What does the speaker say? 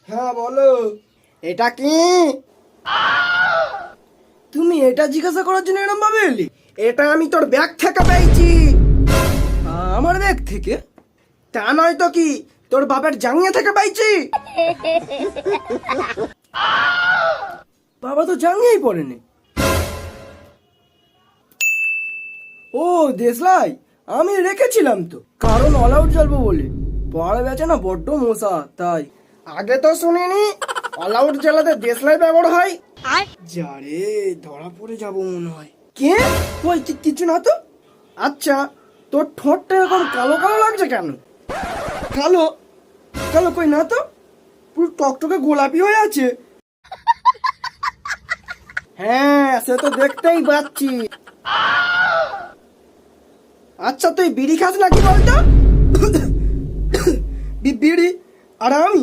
হ্যাঁ বলো। এটা কি? তুমি এটা জিজ্ঞাসা করার জন্য এরকম ভাবে এলি? এটা আমি তোর ব্যাগ থেকে পেয়েছি। আমার ব্যাগ থেকে? তা নয় তো কি, তোর বাপের জাঙ্গিয়া থেকে পাইছি। বাবা তো জাঙ্গিয়াই পড়েনি। ও দেশলাই, আমি রেখেছিলাম তো, কারণ অল আউট জ্বলবো বলে। পাড়া বেচে না বড্ড মশা, তাই। আগে তো শুনিনি অল আউট জ্বালাতে দেশলাই ব্যবহার হয়। যারে ধরা পড়ে যাবো মনে হয়। কে? কই কিছু না তো। আচ্ছা, তোর ঠোঁটটা এরকম কালো কালো লাগছে কেন? কালো? কালো কই না তো, পুরো টকটকে গোলাপি হয়ে আছে। হ্যাঁ সে তো দেখতেই পাচ্ছি। আচ্ছা তুই বিড়ি খাস নাকি বলতো? বিড়ি? আর আমি